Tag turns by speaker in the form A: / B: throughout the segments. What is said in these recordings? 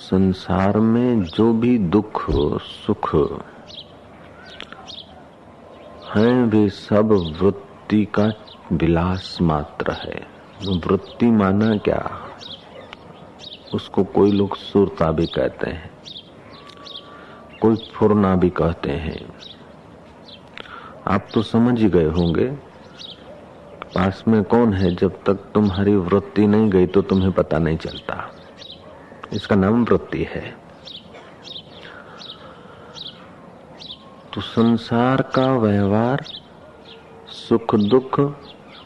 A: संसार में जो भी दुख सुख है वे सब वृत्ति का विलास मात्र है। वृत्ति माना क्या? उसको कोई लोग सुरता भी कहते हैं, कोई फुरना भी कहते हैं। आप तो समझ ही गए होंगे पास में कौन है। जब तक तुम्हारी वृत्ति नहीं गई तो तुम्हें पता नहीं चलता। इसका नाम वृत्ति है। तो संसार का व्यवहार, सुख दुख,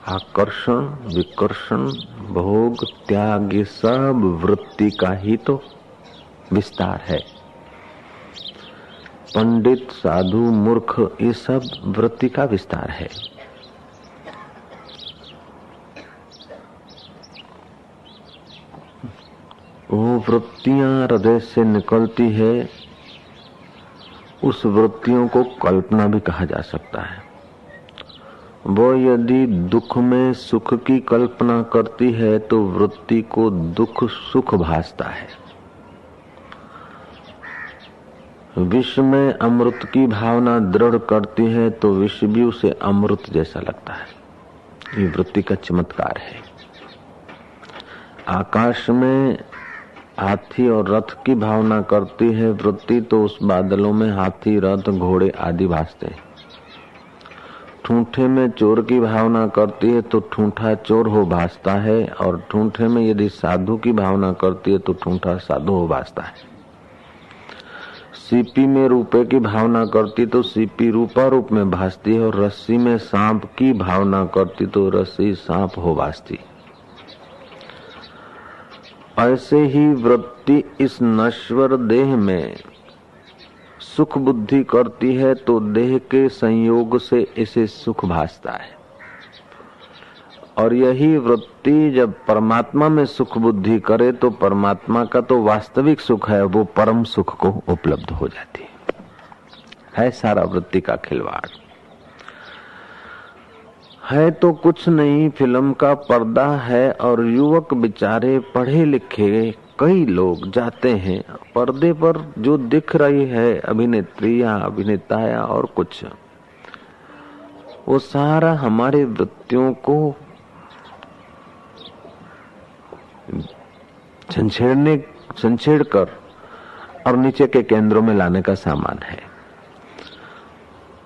A: आकर्षण विकर्षण, भोग त्याग, ये सब वृत्ति का ही तो विस्तार है। पंडित साधु मूर्ख ये सब वृत्ति का विस्तार है। वो वृत्तियां हृदय से निकलती है, उस वृत्तियों को कल्पना भी कहा जा सकता है। वो यदि दुख में सुख की कल्पना करती है तो वृत्ति को दुख सुख भासता है। विष में अमृत की भावना दृढ़ करती है तो विष भी उसे अमृत जैसा लगता है। ये वृत्ति का चमत्कार है। आकाश में हाथी और रथ की भावना करती है वृत्ति तो उस बादलों में हाथी रथ घोड़े आदि भासते हैं। ठूंठे में चोर की भावना करती है तो ठूंठा चोर हो भासता है, और ठूंठे में यदि साधु की भावना करती है तो ठूंठा साधु हो भासता है। सीपी में रूपे की भावना करती तो सीपी रूपा रूप में भासती है, और रस्सी में सांप की भावना करती तो रस्सी सांप हो भासती। ऐसे ही वृत्ति इस नश्वर देह में सुख बुद्धि करती है तो देह के संयोग से इसे सुख भासता है, और यही वृत्ति जब परमात्मा में सुख बुद्धि करे तो परमात्मा का तो वास्तविक सुख है, वो परम सुख को उपलब्ध हो जाती है। सारा वृत्ति का खिलवाड़ है तो कुछ नहीं, फिल्म का पर्दा है और युवक बेचारे पढ़े लिखे कई लोग जाते हैं। पर्दे पर जो दिख रही है अभिनेत्री या अभिनेता या और कुछ, वो सारा हमारे वृत्तियों को छेड़ कर और नीचे के केंद्रों में लाने का सामान है।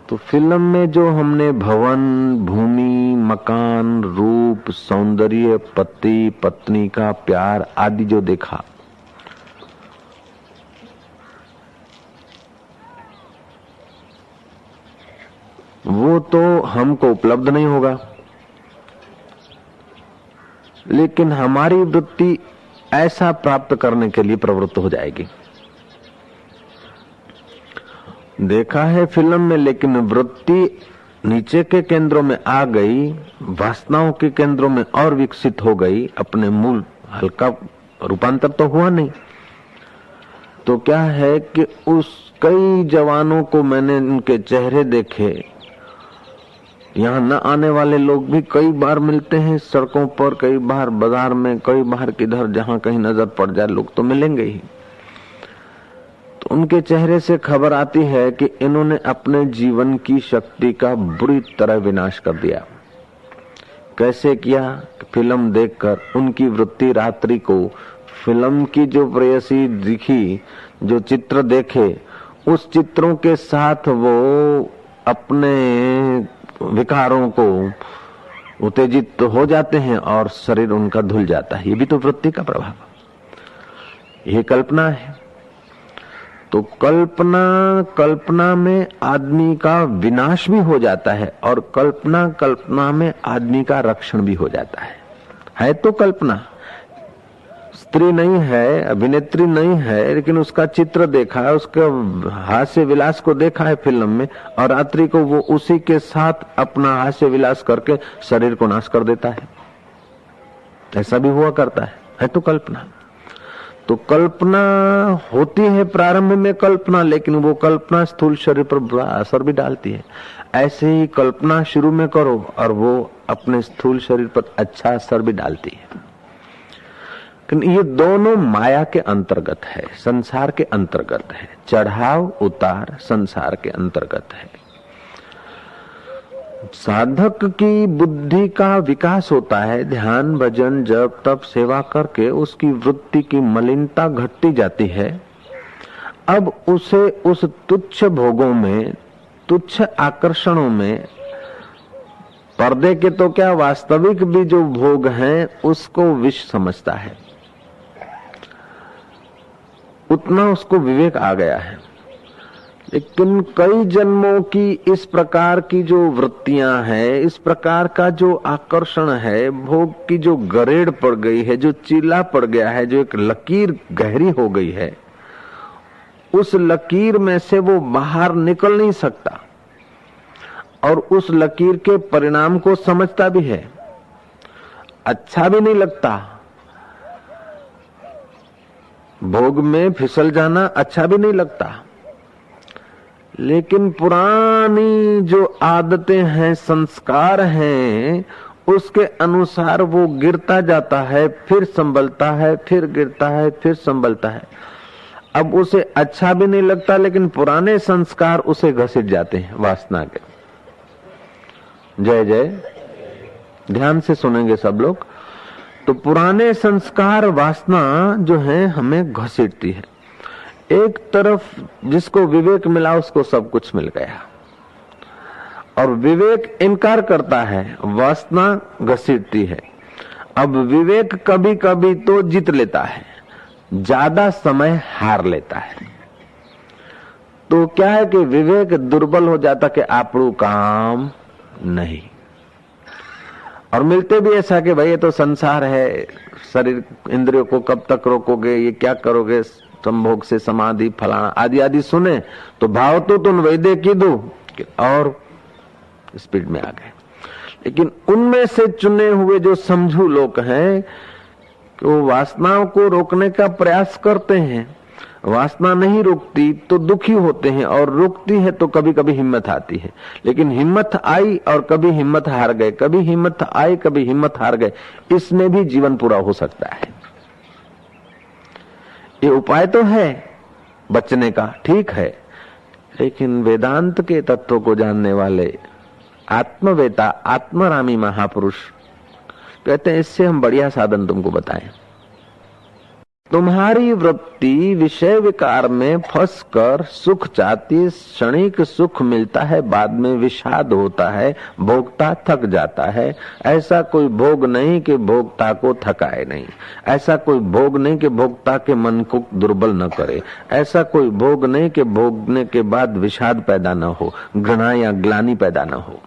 A: तो फिल्म में जो हमने भवन, भूमि, मकान, रूप, सौंदर्य, पति पत्नी का प्यार आदि जो देखा, वो तो हमको उपलब्ध नहीं होगा, लेकिन हमारी वृत्ति ऐसा प्राप्त करने के लिए प्रवृत्त हो जाएगी। देखा है फिल्म में, लेकिन वृत्ति नीचे के केंद्रों में आ गई, वासनाओं के केंद्रों में और विकसित हो गई। अपने मूल हल्का रूपांतर तो हुआ नहीं। तो क्या है कि उस कई जवानों को मैंने उनके चेहरे देखे। यहाँ न आने वाले लोग भी कई बार मिलते हैं सड़कों पर, कई बार बाजार में, कई बार किधर जहाँ कहीं नजर पड़ जाए लोग तो मिलेंगे ही। तो उनके चेहरे से खबर आती है कि इन्होंने अपने जीवन की शक्ति का बुरी तरह विनाश कर दिया। कैसे किया? फिल्म देखकर उनकी वृत्ति रात्रि को फिल्म की जो प्रेयसी दिखी, जो चित्र देखे, उस चित्रों के साथ वो अपने विकारों को उत्तेजित हो जाते हैं और शरीर उनका धुल जाता है। ये भी तो वृत्ति का प्रभाव, ये कल्पना है। तो कल्पना में आदमी का विनाश भी हो जाता है, और कल्पना में आदमी का रक्षण भी हो जाता है तो कल्पना। स्त्री नहीं है, अभिनेत्री नहीं है, लेकिन उसका चित्र देखा है, उसका हास्य विलास को देखा है फिल्म में, और रात्रि को वो उसी के साथ अपना हास्य विलास करके शरीर को नाश कर देता है। ऐसा भी हुआ करता है तो कल्पना। तो कल्पना होती है प्रारंभ में कल्पना, लेकिन वो कल्पना स्थूल शरीर पर बुरा असर भी डालती है। ऐसे ही कल्पना शुरू में करो और वो अपने स्थूल शरीर पर अच्छा असर भी डालती है। ये दोनों माया के अंतर्गत है, संसार के अंतर्गत है। चढ़ाव उतार संसार के अंतर्गत है। साधक की बुद्धि का विकास होता है ध्यान भजन जप तप सेवा करके, उसकी वृत्ति की मलिनता घटती जाती है। अब उसे उस तुच्छ भोगों में, तुच्छ आकर्षणों में, पर्दे के तो क्या वास्तविक भी जो भोग हैं उसको विष समझता है। उतना उसको विवेक आ गया है। लेकिन कई जन्मों की इस प्रकार की जो वृत्तियां हैं, इस प्रकार का जो आकर्षण है, भोग की जो गरेड़ पड़ गई है, जो चीला पड़ गया है, जो एक लकीर गहरी हो गई है, उस लकीर में से वो बाहर निकल नहीं सकता और उस लकीर के परिणाम को समझता भी है। अच्छा भी नहीं लगता, भोग में फिसल जाना अच्छा भी नहीं लगता, लेकिन पुरानी जो आदतें हैं, संस्कार हैं, उसके अनुसार वो गिरता जाता है, फिर संभलता है, फिर गिरता है, फिर संभलता है। अब उसे अच्छा भी नहीं लगता, लेकिन पुराने संस्कार उसे घसीट जाते हैं वासना के। जय जय, ध्यान से सुनेंगे सब लोग। तो पुराने संस्कार वासना जो है हमें घसीटती है। एक तरफ जिसको विवेक मिला उसको सब कुछ मिल गया, और विवेक इनकार करता है, वासना घसीटती है। अब विवेक कभी कभी तो जीत लेता है, ज्यादा समय हार लेता है। तो क्या है कि विवेक दुर्बल हो जाता कि आपरू काम नहीं। और मिलते भी ऐसा कि भाई ये तो संसार है, शरीर इंद्रियों को कब तक रोकोगे, ये क्या करोगे, संभोग से समाधि फलाना आदि आदि सुने तो भाव तो तुम वैदे की दो और स्पीड में आ गए। लेकिन उनमें से चुने हुए जो समझू लोग हैं कि वो वासनाओं को रोकने का प्रयास करते हैं, वासना नहीं रुकती तो दुखी होते हैं, और रुकती है तो कभी कभी हिम्मत आती है। लेकिन हिम्मत आई और कभी हिम्मत हार गए, कभी हिम्मत आई कभी हिम्मत हार गए, इसमें भी जीवन पूरा हो सकता है। ये उपाय तो है बचने का, ठीक है, लेकिन वेदांत के तत्व को जानने वाले आत्मवेता आत्मरामी महापुरुष कहते हैं इससे हम बढ़िया साधन तुमको बताएं। तुम्हारी वृत्ति विषय विकार में फंसकर सुख चाहती, क्षणिक सुख मिलता है, बाद में विषाद होता है, भोक्ता थक जाता है। ऐसा कोई भोग नहीं कि भोक्ता को थकाए नहीं, ऐसा कोई भोग नहीं कि भोक्ता के मन को दुर्बल न करे, ऐसा कोई भोग नहीं कि भोगने के बाद विषाद पैदा न हो, घृणा या ग्लानि पैदा न हो।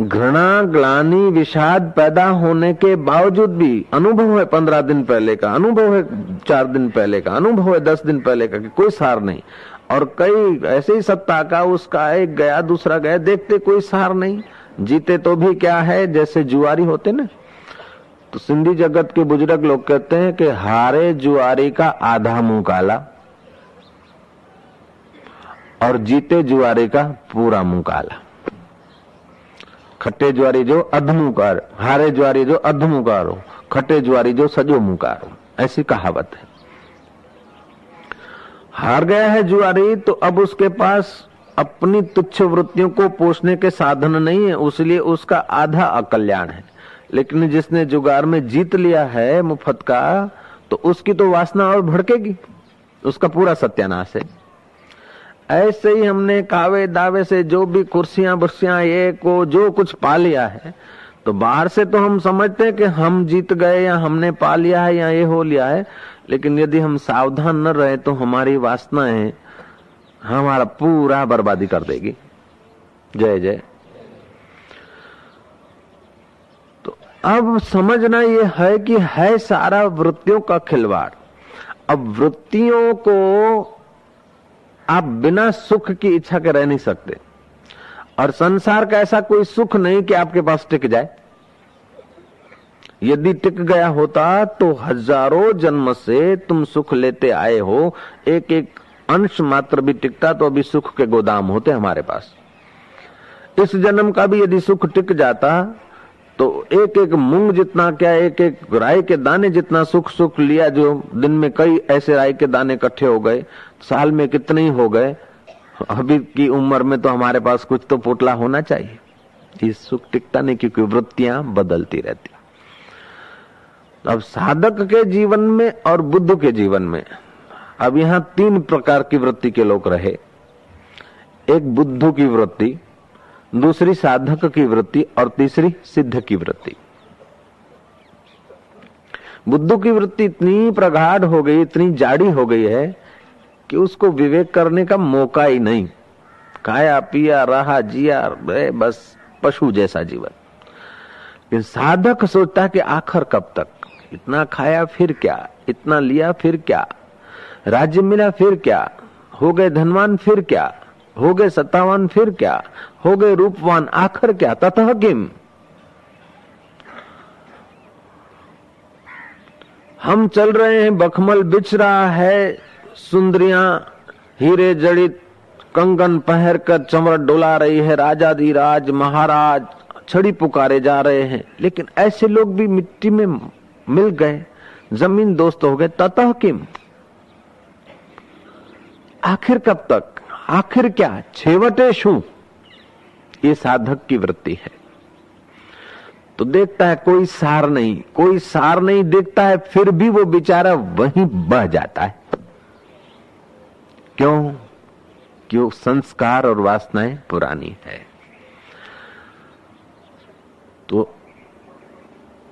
A: घृणा ग्लानि विषाद पैदा होने के बावजूद भी अनुभव है 15 दिन पहले का, अनुभव है 4 दिन पहले का, अनुभव है 10 दिन पहले का कि कोई सार नहीं, और कई ऐसे ही सप्ताह का उसका एक गया दूसरा गया, देखते कोई सार नहीं। जीते तो भी क्या है, जैसे जुआरी होते ना, तो सिंधी जगत के बुजुर्ग लोग कहते हैं कि हारे जुआरी का आधा मुंह काला और जीते जुआरी का पूरा मुंह काला। खट्टे ज्वारी जो अधमुकार, हारे ज्वारी जो अधमुकारो, खट्टे ज्वारी जो सजो मुकारो, ऐसी कहावत है। हार गया है जुआरी तो अब उसके पास अपनी तुच्छ वृत्तियों को पोषने के साधन नहीं है, इसलिए उसका आधा अकल्याण है। लेकिन जिसने जुगार में जीत लिया है मुफ्त का, तो उसकी तो वासना और भड़केगी, उसका पूरा सत्यानाश है। ऐसे ही हमने कावे दावे से जो भी कुर्सियां बुर्सियां ये को जो कुछ पा लिया है, तो बाहर से तो हम समझते हैं कि हम जीत गए या हमने पा लिया है या ये हो लिया है, लेकिन यदि हम सावधान न रहे तो हमारी वासनाएं हमारा पूरा बर्बादी कर देगी। जय जय। तो अब समझना ये है कि है सारा वृत्तियों का खिलवाड़। अब वृत्तियों को आप बिना सुख की इच्छा के रह नहीं सकते, और संसार का ऐसा कोई सुख नहीं कि आपके पास टिक जाए। यदि टिक गया होता तो हजारों जन्म से तुम सुख लेते आए हो, एक एक अंश मात्र भी टिकता तो अभी सुख के गोदाम होते हमारे पास। इस जन्म का भी यदि सुख टिक जाता तो एक एक मूंग जितना क्या, एक एक राई के दाने जितना सुख सुख लिया, जो दिन में कई ऐसे राई के दाने इकट्ठे हो गए, साल में कितने ही हो गए। अभी की उम्र में तो हमारे पास कुछ तो पोटला होना चाहिए। ये सुख टिकता नहीं, क्योंकि वृत्तियां बदलती रहती। अब साधक के जीवन में और बुद्ध के जीवन में अब यहां 3 प्रकार की वृत्ति के लोग रहे। एक बुद्ध की वृत्ति, दूसरी साधक की वृत्ति और तीसरी सिद्ध की वृत्ति। बुद्ध की वृत्ति इतनी प्रगाढ़ हो गई, इतनी जाड़ी हो गई है कि उसको विवेक करने का मौका ही नहीं। खाया पिया रहा जिया, बस पशु जैसा जीवन। लेकिन साधक सोचता है कि आखिर कब तक, इतना खाया फिर क्या, इतना लिया फिर क्या, राज्य मिला फिर क्या, हो गए धनवान फिर क्या, हो गए सत्तावान फिर क्या, हो गए रूपवान, आखिर क्या, ततः किम। हम चल रहे हैं, बखमल बिछ रहा है, सुंदरियां हीरे जड़ित कंगन पहन कर चमड़ा डोला रही है, राजाधिराज महाराज छड़ी पुकारे जा रहे हैं। लेकिन ऐसे लोग भी मिट्टी में मिल गए, जमीन दोस्त हो गए, ततः किम, आखिर कब तक, आखिर क्या, छेवटे शू। ये साधक की वृत्ति है। तो देखता है कोई सार नहीं, कोई सार नहीं देखता है, फिर भी वो बेचारा वहीं बह जाता है। क्यों? क्यों? संस्कार और वासनाएं पुरानी है। तो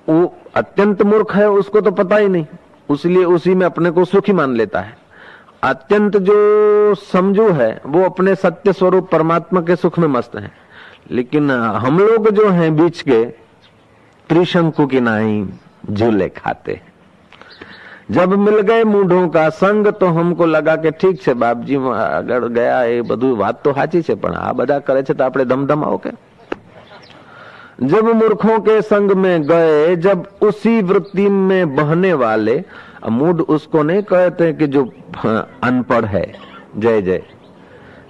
A: वो अत्यंत मूर्ख है, उसको तो पता ही नहीं, इसलिए उसी में अपने को सुखी मान लेता है। अत्यंत जो समझू है वो अपने सत्य स्वरूप परमात्मा के सुख में मस्त है। लेकिन हम लोग जो हैं बीच के, त्रिशंकु की नाई झूले खाते। जब मिल गए मूढ़ों का संग तो हमको लगा कि ठीक છે બાપજી, આગળ ગયા એ બધું વાત તો સાચી છે, પણ આ બધા કરે છે તો આપણે ધમધમાઓ के। जब मूर्खों के संग में गए, जब उसी वृत्ति में बहने वाले, मूड उसको नहीं कहते कि जो अनपढ़ है, जय जय,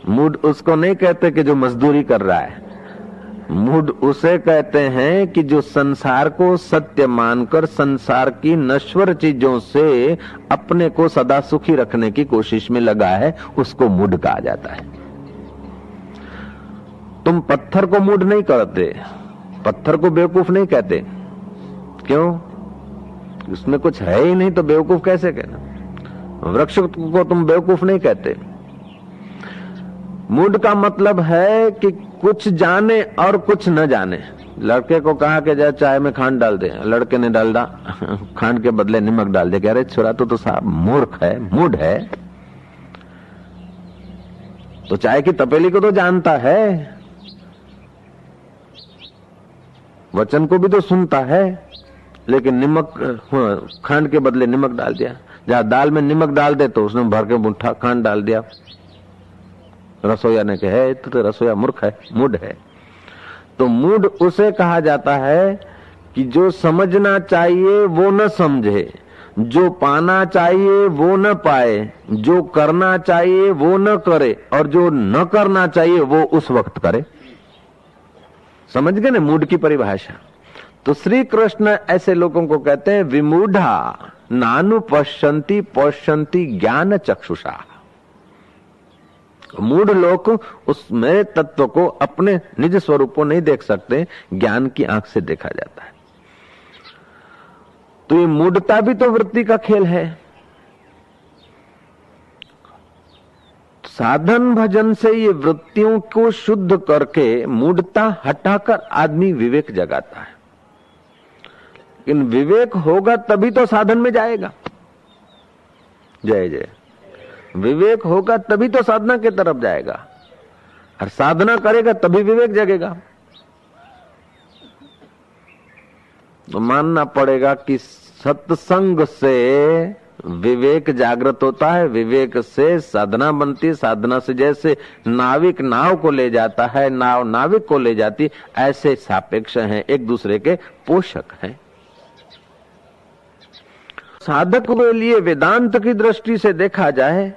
A: मूड उसको नहीं कहते कि जो मजदूरी कर रहा है, मूड उसे कहते हैं कि जो संसार को सत्य मानकर संसार की नश्वर चीजों से अपने को सदा सुखी रखने की कोशिश में लगा है, उसको मूड कहा जाता है। तुम पत्थर को मूड नहीं कहते, पत्थर को बेवकूफ नहीं कहते। क्यों? उसमें कुछ है ही नहीं तो बेवकूफ कैसे कहना। वृक्ष को तुम बेवकूफ नहीं कहते। मूड का मतलब है कि कुछ जाने और कुछ न जाने। लड़के को कहा कि जा चाय में खांड डाल दे, लड़के ने डाल खांड के बदले नमक डाल दे। कह रहे छोरा तो साहब मूर्ख है, मूड है। तो चाय की तपेली को तो जानता है, वचन को भी तो सुनता है, लेकिन नमक खांड के बदले नमक डाल दिया। जहां दाल में नमक डाल दे तो उसने भर के मुट्ठा खांड डाल दिया। रसोईया ने कहा तो रसोईया मूर्ख है, मूड है। तो मूड उसे कहा जाता है कि जो समझना चाहिए वो न समझे, जो पाना चाहिए वो न पाए, जो करना चाहिए वो न करे, और जो न करना चाहिए वो उस वक्त करे। समझ गए ना मूड की परिभाषा। तो श्री कृष्ण ऐसे लोगों को कहते हैं विमूढ़ा नानु पश्यन्ति पश्यन्ति ज्ञान चक्षुषा। मूढ़ लोग उस मेरे तत्व को, अपने निज स्वरूप को नहीं देख सकते, ज्ञान की आंख से देखा जाता है। तो ये मूढ़ता भी तो वृत्ति का खेल है। साधन भजन से ये वृत्तियों को शुद्ध करके मूढ़ता हटाकर आदमी विवेक जगाता है। लेकिन विवेक होगा तभी तो साधन में जाएगा। जय जय। विवेक होगा तभी तो साधना की तरफ जाएगा, और साधना करेगा तभी विवेक जगेगा। तो मानना पड़ेगा कि सत्संग से विवेक जागृत होता है, विवेक से साधना बनती है, साधना से जैसे नाविक नाव को ले जाता है, नाव नाविक को ले जाती, ऐसे सापेक्ष हैं, एक दूसरे के पोषक हैं। साधक के लिए वेदांत की दृष्टि से देखा जाए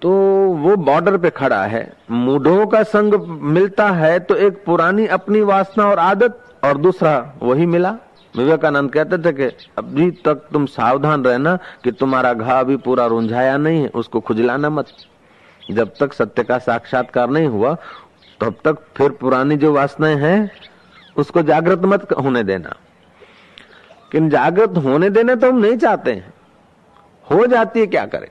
A: तो वो बॉर्डर पे खड़ा है। मूढ़ों का संग मिलता है तो एक पुरानी अपनी वासना और आदत और दूसरा वही मिला। विवेकानंद कहते थे कि अभी तक तुम सावधान रहना कि तुम्हारा घाव अभी पूरा रुंझाया नहीं है, उसको खुजलाना मत। जब तक सत्य का साक्षात्कार नहीं हुआ तब तक फिर पुरानी जो वासनाएं हैं उसको जागृत मत होने देना। लेकिन जागृत होने देना तो हम नहीं चाहते हैं, हो जाती है, क्या करें।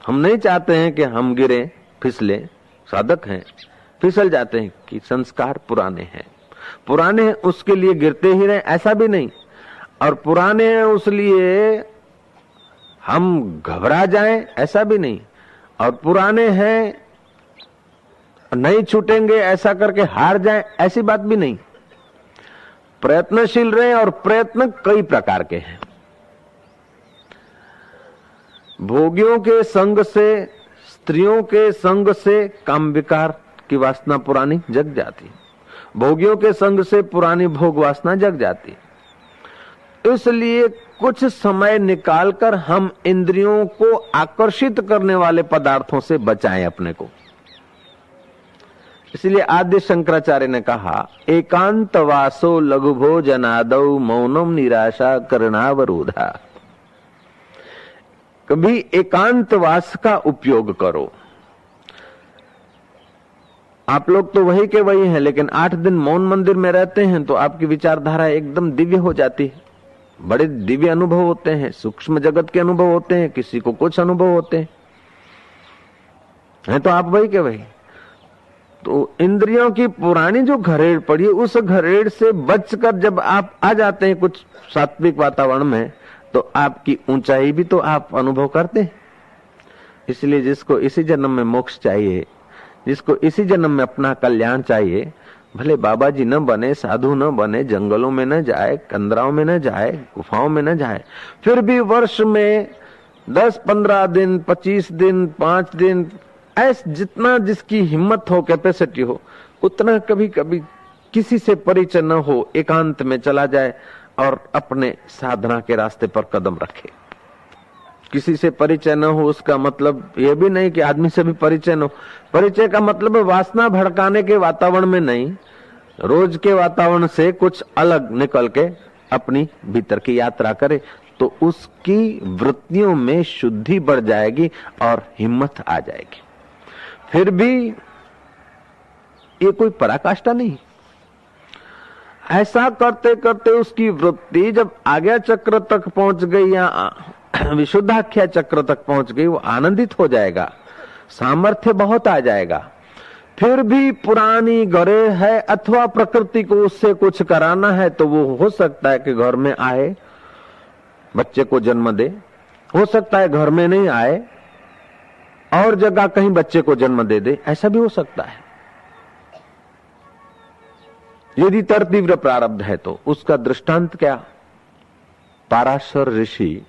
A: हम नहीं चाहते हैं कि हम गिरे फिसले, साधक हैं फिसल जाते हैं कि संस्कार पुराने हैं। पुराने हैं उसके लिए गिरते ही रहे ऐसा भी नहीं, और पुराने हैं उसलिए हम घबरा जाएं ऐसा भी नहीं, और पुराने हैं नहीं छूटेंगे ऐसा करके हार जाएं ऐसी बात भी नहीं। प्रयत्नशील रहे, और प्रयत्न कई प्रकार के हैं। भोगियों के संग से, स्त्रियों के संग से काम विकार की वासना पुरानी जग जाती, भोगियों के संग से पुरानी भोग वासना जग जाती। इसलिए कुछ समय निकालकर हम इंद्रियों को आकर्षित करने वाले पदार्थों से बचाएं अपने को। इसलिए आद्य शंकराचार्य ने कहा, एकांतवासो लघु भोजनादौ मौनम निराशा करणावरोधा। कभी एकांतवास का उपयोग करो। आप लोग तो वही के वही हैं, लेकिन 8 दिन मौन मंदिर में रहते हैं तो आपकी विचारधारा एकदम दिव्य हो जाती है। बड़े दिव्य अनुभव होते हैं, सूक्ष्म जगत के अनुभव होते हैं, किसी को कुछ अनुभव होते हैं तो आप वही के वही। तो इंद्रियों की पुरानी जो घरेड़ पड़ी है, उस घरेड़ से बचकर जब आप आ जाते हैं कुछ सात्विक वातावरण में, तो आपकी ऊंचाई भी तो आप अनुभव करते हैं। इसलिए जिसको इसी जन्म में मोक्ष चाहिए, जिसको इसी जन्म में अपना कल्याण चाहिए, भले बाबा जी न बने, साधु न बने, जंगलों में न जाए, कंदराओं में न जाए, गुफाओं में न जाए, फिर भी वर्ष में 10-15 दिन, 25 दिन, 5 दिन, ऐसे जितना जिसकी हिम्मत हो, कैपेसिटी हो, उतना कभी कभी किसी से परिचय न हो, एकांत में चला जाए और अपने साधना के रास्ते पर कदम रखे। किसी से परिचय न हो उसका मतलब यह भी नहीं कि आदमी से भी परिचय न हो। परिचय का मतलब वासना भड़काने के वातावरण में नहीं, रोज के वातावरण से कुछ अलग निकल के अपनी भीतर की यात्रा करे, तो उसकी वृत्तियों में शुद्धि बढ़ जाएगी और हिम्मत आ जाएगी। फिर भी ये कोई पराकाष्ठा नहीं। ऐसा करते करते उसकी वृत्ति जब आज्ञा चक्र तक पहुंच गई या विशुद्धाख्या चक्र तक पहुंच गई, वो आनंदित हो जाएगा, सामर्थ्य बहुत आ जाएगा। फिर भी पुरानी गरे है अथवा प्रकृति को उससे कुछ कराना है, तो वो हो सकता है कि घर में आए, बच्चे को जन्म दे, हो सकता है घर में नहीं आए और जगह कहीं बच्चे को जन्म दे दे, ऐसा भी हो सकता है। यदि तीव्र प्रारब्ध है तो उसका दृष्टांत क्या? पाराशर ऋषि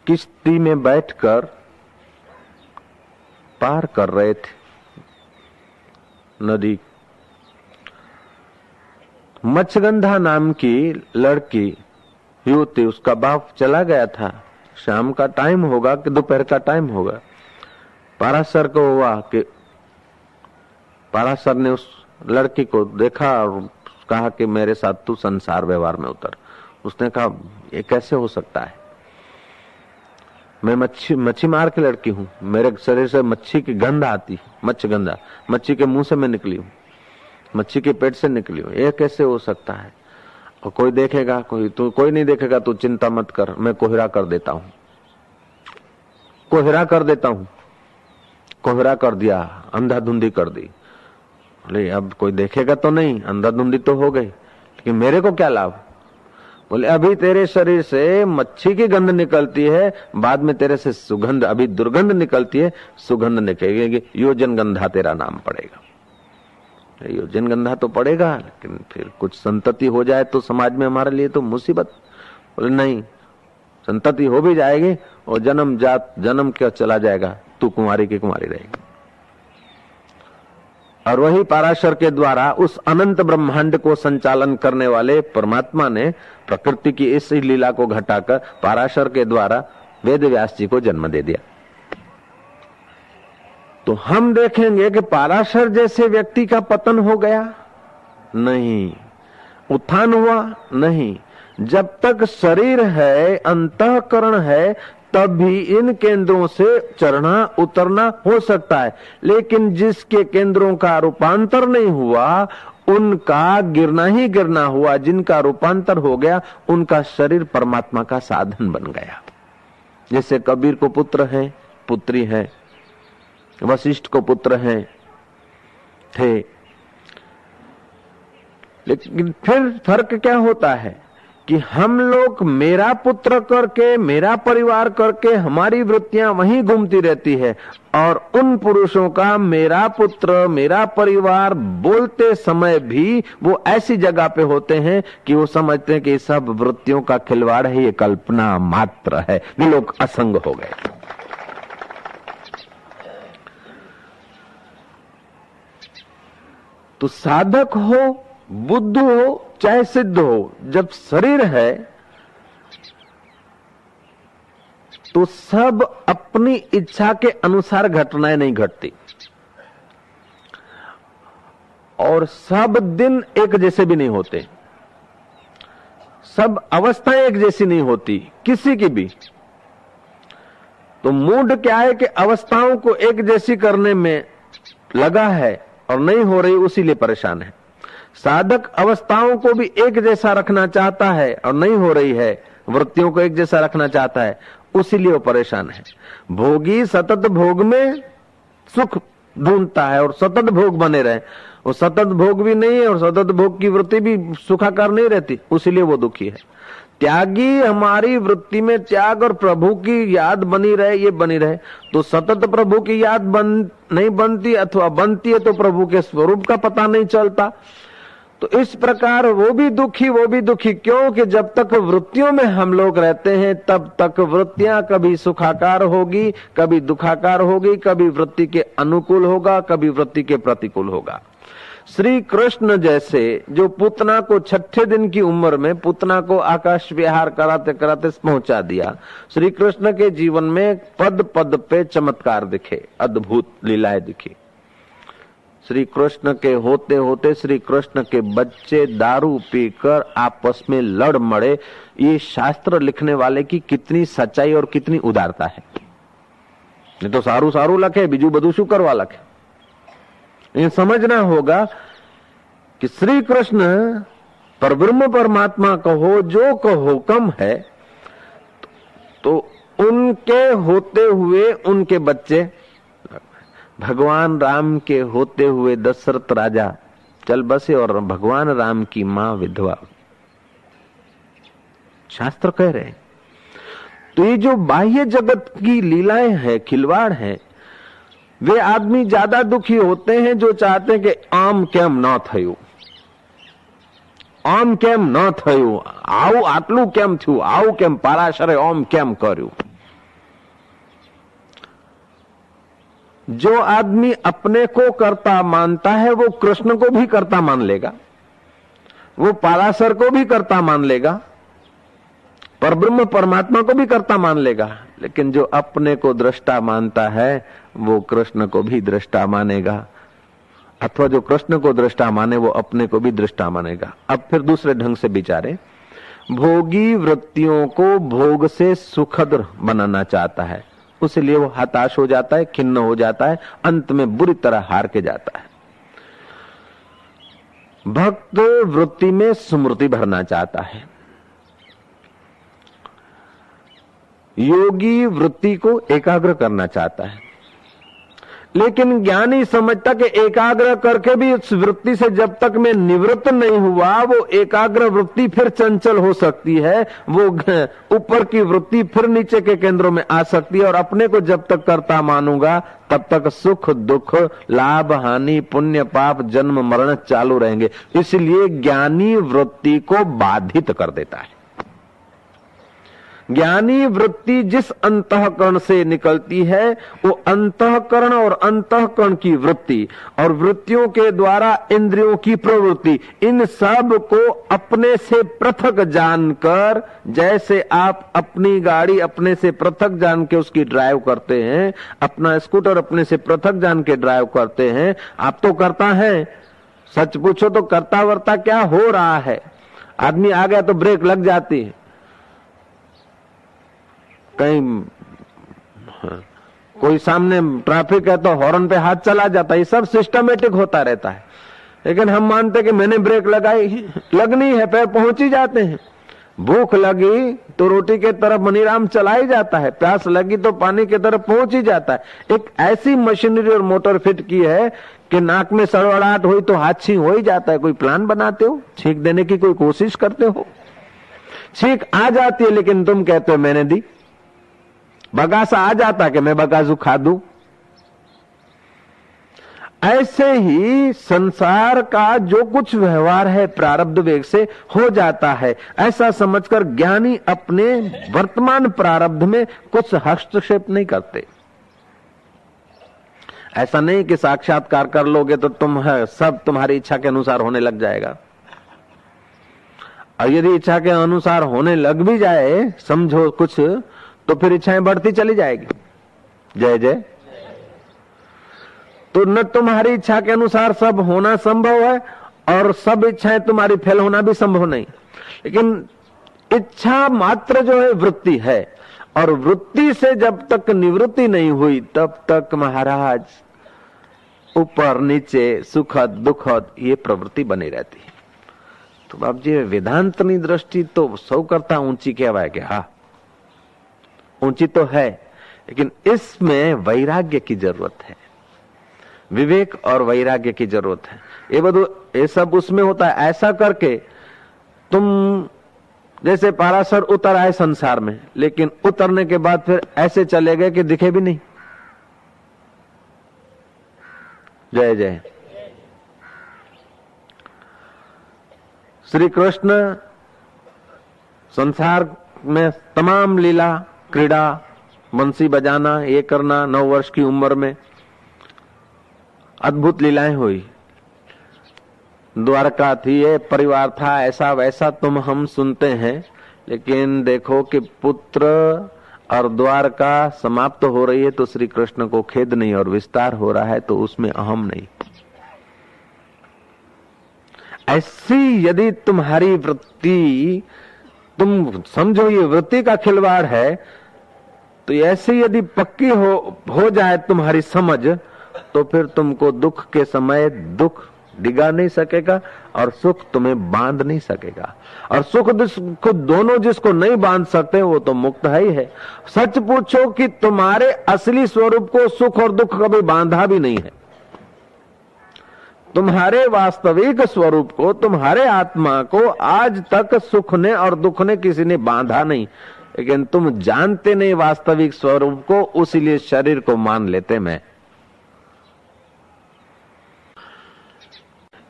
A: किश्ती में बैठकर पार कर रहे थे नदी। मत्स्यगंधा नाम की लड़की युवती, उसका बाप चला गया था। शाम का टाइम होगा कि दोपहर का टाइम होगा, पाराशर को हुआ कि पाराशर ने उस लड़की को देखा और कहा कि मेरे साथ तू संसार व्यवहार में उतर। उसने कहा ये कैसे हो सकता है, मैं मच्छी मार के लड़की हूँ, मेरे शरीर से मच्छी की गंध आती, मत्स्यगंधा मच्छी के मुंह से मैं निकली हूँ, मच्छी के पेट से निकली हूँ, ये कैसे हो सकता है? और कोई देखेगा, कोई नहीं देखेगा, तू चिंता मत कर, मैं कोहरा कर देता हूँ, कोहरा कर देता हूँ। कोहरा कर दिया, अंधाधुंधी कर दी। बोले अब कोई देखेगा तो नहीं, अंधाधुंधी तो हो गई, लेकिन मेरे को क्या लाभ? बोले अभी तेरे शरीर से मच्छी की गंध निकलती है, बाद में तेरे से सुगंध, अभी दुर्गंध निकलती है, सुगंध निकलेगी, योजन गंधा तेरा नाम पड़ेगा। योजन गंधा तो पड़ेगा, लेकिन फिर कुछ संतति हो जाए तो समाज में हमारे लिए तो मुसीबत। बोले नहीं, संतति हो भी जाएगी और जन्म क्या चला जाएगा, तू कुंवारी की कुंवारी रहेगी। और वही पाराशर के द्वारा उस अनंत ब्रह्मांड को संचालन करने वाले परमात्मा ने प्रकृति की इस लीला को घटाकर पाराशर के द्वारा वेद व्यास जी को जन्म दे दिया। तो हम देखेंगे कि पाराशर जैसे व्यक्ति का पतन हो गया, नहीं, उत्थान हुआ नहीं। जब तक शरीर है, अंतःकरण है, तभी इन केंद्रों से चढ़ना उतरना हो सकता है। लेकिन जिसके केंद्रों का रूपांतर नहीं हुआ, उनका गिरना ही गिरना हुआ। जिनका रूपांतर हो गया, उनका शरीर परमात्मा का साधन बन गया। जैसे कबीर को पुत्र है, पुत्री है, वशिष्ठ को पुत्र है थे, लेकिन फिर फर्क क्या होता है कि हम लोग मेरा पुत्र करके, मेरा परिवार करके हमारी वृत्तियां वहीं घूमती रहती है, और उन पुरुषों का मेरा पुत्र मेरा परिवार बोलते समय भी वो ऐसी जगह पे होते हैं कि वो समझते हैं कि सब वृत्तियों का खिलवाड़ है, ये कल्पना मात्र है। वे लोग असंग हो गए। तो साधक हो, बुद्ध हो, चाहे सिद्ध हो, जब शरीर है तो सब अपनी इच्छा के अनुसार घटनाएं नहीं घटती, और सब दिन एक जैसे भी नहीं होते, सब अवस्थाएं एक जैसी नहीं होती किसी की भी। तो मूड क्या है कि अवस्थाओं को एक जैसी करने में लगा है और नहीं हो रही, उसीलिए परेशान है। साधक अवस्थाओं को भी एक जैसा रखना चाहता है और नहीं हो रही है, वृत्तियों को एक जैसा रखना चाहता है, उसीलिए वो परेशान है। भोगी सतत भोग में सुख ढूंढता है और सतत भोग बने रहे, वो सतत भोग भी नहीं है और सतत भोग की वृत्ति भी सुखाकार नहीं रहती, उसीलिए वो दुखी है। त्यागी हमारी वृत्ति में त्याग और प्रभु की याद बनी रहे, ये बनी रहे, तो सतत प्रभु की याद नहीं बनती, अथवा बनती है तो प्रभु के स्वरूप का पता नहीं चलता। तो इस प्रकार वो भी दुखी क्योंकि जब तक वृत्तियों में हम लोग रहते हैं, तब तक वृत्तियां कभी सुखाकार होगी, कभी दुखाकार होगी, कभी वृत्ति के अनुकूल होगा, कभी वृत्ति के प्रतिकूल होगा। श्री कृष्ण जैसे जो पूतना को 6 दिन की उम्र में पूतना को आकाश विहार कराते कराते पहुंचा दिया, श्री कृष्ण के जीवन में पद पद पे चमत्कार दिखे, अद्भुत लीलाएं दिखी। श्री कृष्ण के होते होते श्री कृष्ण के बच्चे दारू पीकर आपस में लड़ मड़े, ये शास्त्र लिखने वाले की कितनी सच्चाई और कितनी उदारता है। ये तो सारू सारू लखे, बीजू बधु शू करवा लखे। ये समझना होगा कि श्री कृष्ण परब्रह्म परमात्मा कहो जो कहो कम है, तो उनके होते हुए उनके बच्चे, भगवान राम के होते हुए दशरथ राजा चल बसे और भगवान राम की मां विधवा। शास्त्र कह रहे हैं। तो ये जो बाह्य जगत की लीलाएं हैं, खिलवाड़ है, वे आदमी ज्यादा दुखी होते हैं जो चाहते हैं कि आम केम न थयु, आम केम न थयु, आऊ आटलू केम थयु, आऊ केम पराशरे ओम केम कर्यु। जो आदमी अपने को कर्ता मानता है वो कृष्ण को भी कर्ता मान लेगा, वो पराशर को भी कर्ता मान लेगा, परब्रह्म परमात्मा को भी कर्ता मान लेगा। लेकिन जो अपने को दृष्टा मानता है वो कृष्ण को भी दृष्टा मानेगा, अथवा जो कृष्ण को दृष्टा माने वो अपने को भी दृष्टा मानेगा। अब फिर दूसरे ढंग से विचारे, भोगी वृत्तियों को भोग से सुखद बनाना चाहता है, उसलिए वो हताश हो जाता है, खिन्न हो जाता है, अंत में बुरी तरह हार के जाता है। भक्त वृत्ति में स्मृति भरना चाहता है, योगी वृत्ति को एकाग्र करना चाहता है, लेकिन ज्ञानी समझता कि एकाग्र करके भी उस वृत्ति से जब तक मैं निवृत्त नहीं हुआ, वो एकाग्र वृत्ति फिर चंचल हो सकती है, वो ऊपर की वृत्ति फिर नीचे के केंद्रों में आ सकती है, और अपने को जब तक कर्ता मानूंगा तब तक सुख दुख लाभ हानि पुण्य पाप जन्म मरण चालू रहेंगे। इसलिए ज्ञानी वृत्ति को बाधित कर देता है। ज्ञानी वृत्ति जिस अंतःकरण से निकलती है, वो अंतःकरण और अंतःकरण की वृत्ति और वृत्तियों के द्वारा इंद्रियों की प्रवृत्ति, इन सब को अपने से पृथक जानकर, जैसे आप अपनी गाड़ी अपने से पृथक जान के उसकी ड्राइव करते हैं, अपना स्कूटर अपने से पृथक जान के ड्राइव करते हैं, आप तो करता है, सच पूछो तो करता वर्ता क्या हो रहा है। आदमी आ गया तो ब्रेक लग जाती है, कहीं कोई सामने ट्रैफिक है तो हॉर्न पे हाथ चला जाता है। ये सब सिस्टमेटिक होता रहता है, लेकिन हम मानते कि मैंने ब्रेक लगाई, लगनी है, पैर पहुंच ही जाते हैं। भूख लगी तो रोटी के तरफ मनीराम चला ही जाता है, प्यास लगी तो पानी की तरफ पहुंच ही जाता है। एक ऐसी मशीनरी और मोटर फिट की है कि नाक में सड़वड़ाहट हुई तो हाथ छींक हो ही जाता है। कोई प्लान बनाते हो, छींक देने की कोई कोशिश करते हो? छींक आ जाती है, लेकिन तुम कहते हो मैंने दी। बगासा आ जाता कि मैं बगाजू खा दूं। ऐसे ही संसार का जो कुछ व्यवहार है प्रारब्ध वेग से हो जाता है, ऐसा समझकर ज्ञानी अपने वर्तमान प्रारब्ध में कुछ हस्तक्षेप नहीं करते। ऐसा नहीं कि साक्षात्कार कर लोगे तो तुम है सब तुम्हारी इच्छा के अनुसार होने लग जाएगा। और यदि इच्छा के अनुसार होने लग भी जाए, समझो कुछ, तो फिर इच्छाएं बढ़ती चली जाएगी। जय जय। तो न तुम्हारी इच्छा के अनुसार सब होना संभव है और सब इच्छाएं तुम्हारी फेल होना भी संभव नहीं। लेकिन इच्छा मात्र जो है वृत्ति है, और वृत्ति से जब तक निवृत्ति नहीं हुई तब तक महाराज ऊपर नीचे सुखद दुखद ये प्रवृत्ति बनी रहती है। तो बाबूजी वेदांतनी दृष्टि तो सौ करता ऊंची कहवाय कि हाँ ऊंची तो है, लेकिन इसमें वैराग्य की जरूरत है, विवेक और वैराग्य की जरूरत है। ये सब उसमें होता है। ऐसा करके तुम जैसे पाराशर उतर आए संसार में, लेकिन उतरने के बाद फिर ऐसे चले गए कि दिखे भी नहीं। जय जय। श्री कृष्ण संसार में तमाम लीला क्रीड़ा, बंसी बजाना, ये करना, 9 वर्ष की उम्र में अद्भुत लीलाएं हुई। द्वारका थी, ये परिवार था, ऐसा वैसा तुम हम सुनते हैं, लेकिन देखो कि पुत्र और द्वारका समाप्त हो रही है तो श्री कृष्ण को खेद नहीं, और विस्तार हो रहा है तो उसमें अहम नहीं। ऐसी यदि तुम्हारी वृत्ति, तुम समझो ये वृत्ति का खिलवाड़ है, तो ऐसी यदि पक्की हो जाए तुम्हारी समझ, तो फिर तुमको दुख के समय दुख डिगा नहीं सकेगा और सुख तुम्हें बांध नहीं सकेगा। और सुख दुख दोनों जिसको नहीं बांध सकते वो तो मुक्त है ही है। सच पूछो कि तुम्हारे असली स्वरूप को सुख और दुख कभी बांधा भी नहीं है। तुम्हारे वास्तविक स्वरूप को, तुम्हारे आत्मा को आज तक सुख ने और दुख ने किसी ने बांधा नहीं, लेकिन तुम जानते नहीं वास्तविक स्वरूप को, उसीलिए शरीर को मान लेते। मैं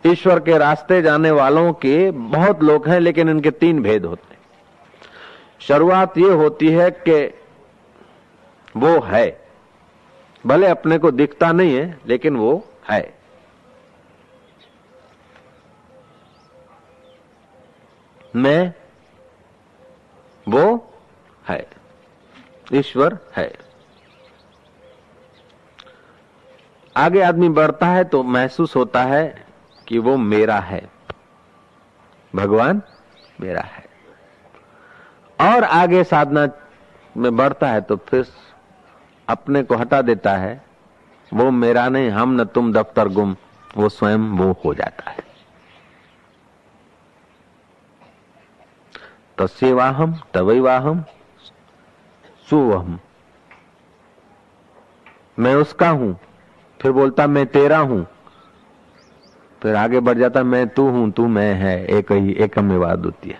A: ईश्वर के रास्ते जाने वालों के बहुत लोग हैं, लेकिन इनके 3 भेद होते हैं। शुरुआत ये होती है कि वो है, भले अपने को दिखता नहीं है लेकिन वो है। मैं, वो है, ईश्वर है। आगे आदमी बढ़ता है तो महसूस होता है कि वो मेरा है, भगवान मेरा है। और आगे साधना में बढ़ता है तो फिर अपने को हटा देता है, वो मेरा नहीं, हम न तुम दफ्तर गुम, वो स्वयं वो हो जाता है। तस्यैवाहम तवैवाहम सुवहम, मैं उसका हूं, फिर बोलता मैं तेरा हूं, फिर आगे बढ़ जाता मैं तू हूं, तू मैं है, एक ही एकमेव अद्वितीय।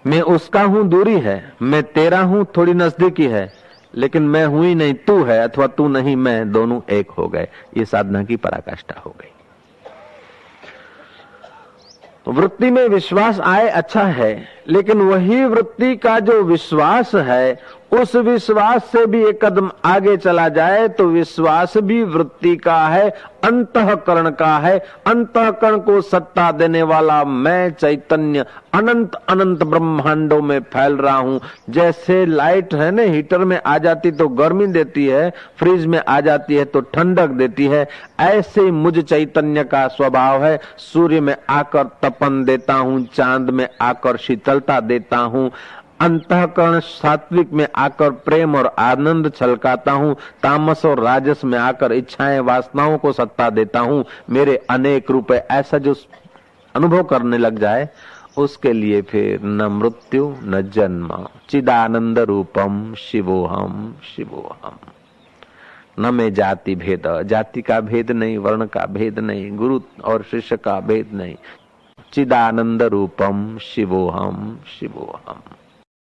A: मैं उसका हूं दूरी है, मैं तेरा हूं थोड़ी नजदीकी है, लेकिन मैं हूं ही नहीं तू है, अथवा तू नहीं मैं, दोनों एक हो गए। ये साधना की पराकाष्ठा हो गई। वृत्ति में विश्वास आए अच्छा है, लेकिन वही वृत्ति का जो विश्वास है उस विश्वास से भी एक कदम आगे चला जाए तो विश्वास भी वृत्ति का है, अंतःकरण का है। अंतःकरण को सत्ता देने वाला मैं चैतन्य अनंत अनंत ब्रह्मांडों में फैल रहा हूं। जैसे लाइट है ना, हीटर में आ जाती तो गर्मी देती है, फ्रिज में आ जाती है तो ठंडक देती है, ऐसे ही मुझ चैतन्य का स्वभाव है। सूर्य में आकर तपन देता हूं, चांद में आकर शीतलता देता हूं, अंतःकरण सात्विक में आकर प्रेम और आनंद छलकाता हूँ, तामस और राजस में आकर इच्छाएं वासनाओं को सत्ता देता हूँ। मेरे अनेक रूप है, ऐसा जो अनुभव करने लग जाए उसके लिए फिर न मृत्यु न जन्म। चिदानंद रूपम शिवोहम शिवोहम। न में जाति भेद, जाति का भेद नहीं, वर्ण का भेद नहीं, गुरु और शिष्य का भेद नहीं। चिदानंद रूपम शिवोहम शिवोहम।